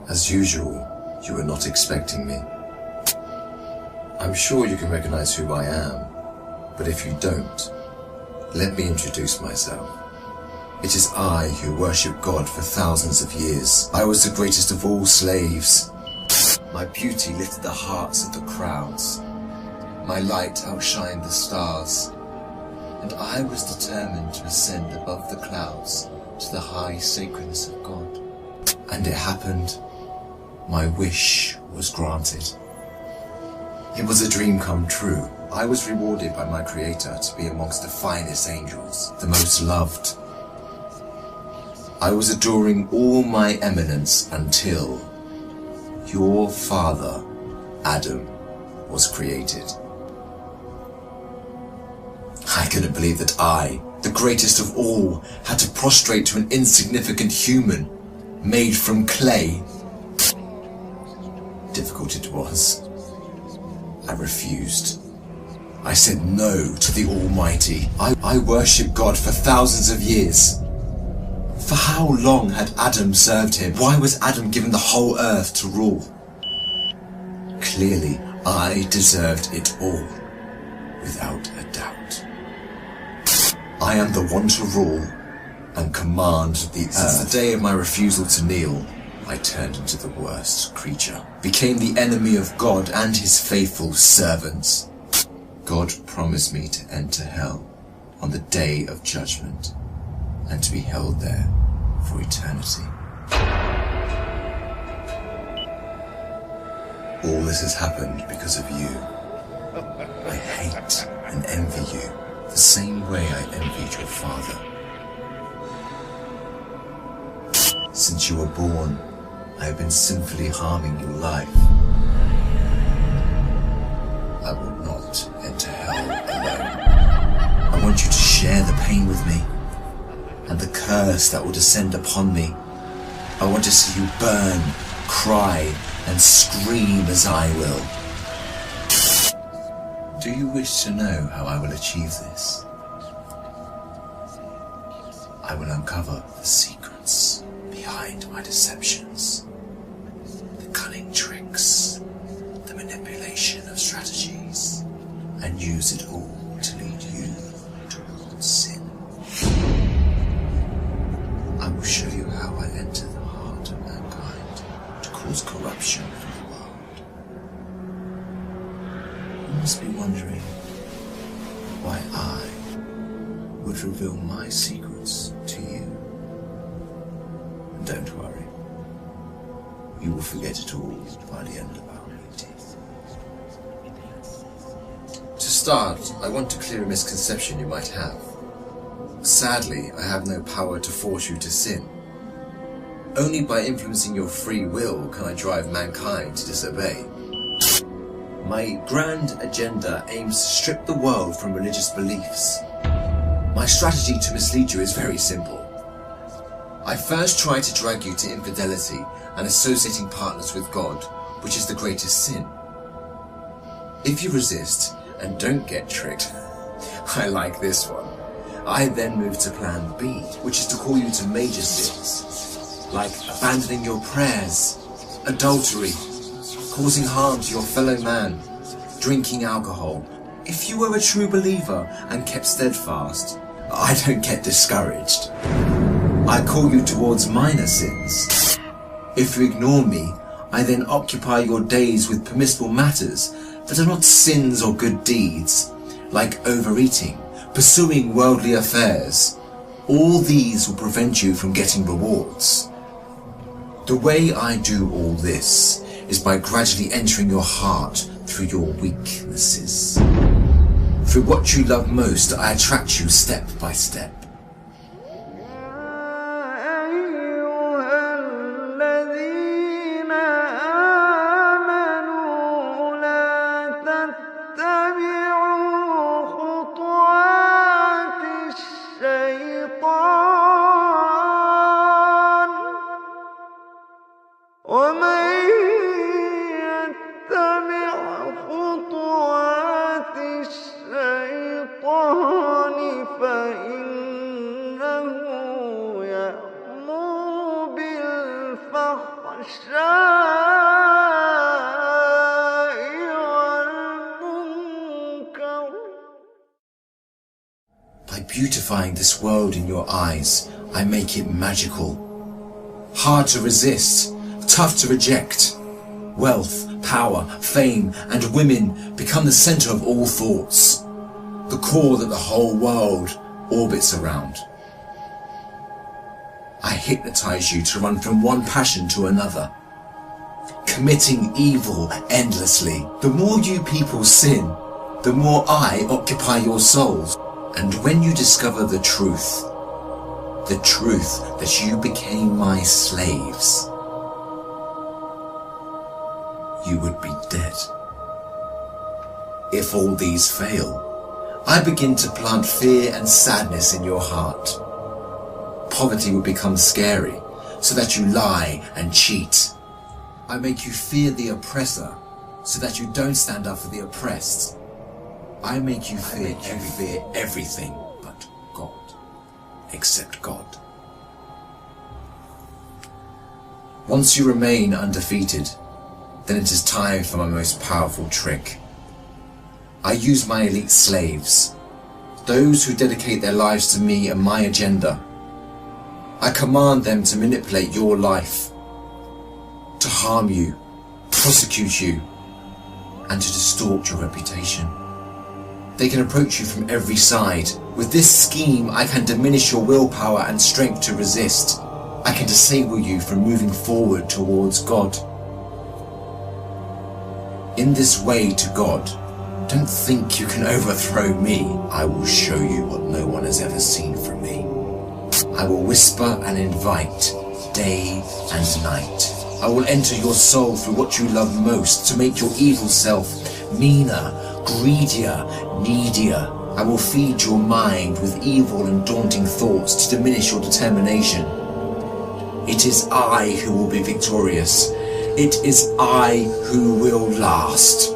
As usual, you were not expecting me. I'm sure you can recognize who I am, but if you don't, let me introduce myself. It is I who worship God for thousands of years. I was the greatest of all slaves. My beauty lifted the hearts of the crowds. My light outshined the stars. And I was determined to ascend above the clouds to the high sacredness of God. And it happened. My wish was granted. It was a dream come true. I was rewarded by my Creator to be amongst the finest angels, the most loved. I was adoring all my eminence until your father, Adam, was created. I couldn't believe that I, the greatest of all, had to prostrate to an insignificant human made from clay. Difficult it was. I refused. I said no to the Almighty. I worshipped God for thousands of years. For how long had Adam served him? Why was Adam given the whole earth to rule? Clearly, I deserved it all, without a doubt. I am the one to rule and command the earth. Since the day of my refusal to kneel, I turned into the worst creature, became the enemy of God and his faithful servants. God promised me to enter hell on the day of judgment and to be held there for eternity. All this has happened because of you. I hate and envy you the same way I envied your father. Since you were born, I have been sinfully harming your life. I will not enter hell alone. I want you to share the pain with me and the curse that will descend upon me. I want to see you burn, cry, and scream as I will. Do you wish to know how I will achieve this? I will uncover the secrets behind my deceptions, the cunning tricks, the manipulation of strategies, and use it all to lead you towards sin. I will show you how I enter the heart of mankind to cause corruption in the world. You must be wondering why I would reveal my secrets to you. Don't worry, you will forget it all by the end of our meeting. To start, I want to clear a misconception you might have. Sadly, I have no power to force you to sin. Only by influencing your free will can I drive mankind to disobey. My grand agenda aims to strip the world from religious beliefs. My strategy to mislead you is very simple. I first try to drag you to infidelity and associating partners with God, which is the greatest sin. If you resist and don't get tricked, I like this one. I then move to plan B, which is to call you to major sins, like abandoning your prayers, adultery, causing harm to your fellow man, drinking alcohol. If you were a true believer and kept steadfast, I don't get discouraged. I call you towards minor sins. If you ignore me, I then occupy your days with permissible matters that are not sins or good deeds, like overeating, pursuing worldly affairs. All these will prevent you from getting rewards. The way I do all this is by gradually entering your heart through your weaknesses. Through what you love most, I attract you step by step. ومن يتبع خطوات الشيطان فإن beautifying this world in your eyes, I make it magical. Hard to resist, tough to reject. Wealth, power, fame, and women become the center of all thoughts, the core that the whole world orbits around. I hypnotize you to run from one passion to another, committing evil endlessly. The more you people sin, the more I occupy your souls. And when you discover the truth that you became my slaves, you would be dead. If all these fail, I begin to plant fear and sadness in your heart. Poverty would become scary, so that you lie and cheat. I make you fear the oppressor, so that you don't stand up for the oppressed. I make you fear everything but God, except God. Once you remain undefeated, then it is time for my most powerful trick. I use my elite slaves, those who dedicate their lives to me and my agenda. I command them to manipulate your life, to harm you, prosecute you, and to distort your reputation. They can approach you from every side. With this scheme, I can diminish your willpower and strength to resist. I can disable you from moving forward towards God. In this way to God, don't think you can overthrow me. I will show you what no one has ever seen from me. I will whisper and invite day and night. I will enter your soul through what you love most to make your evil self meaner, greedier, needier. I will feed your mind with evil and daunting thoughts to diminish your determination. It is I who will be victorious. It is I who will last.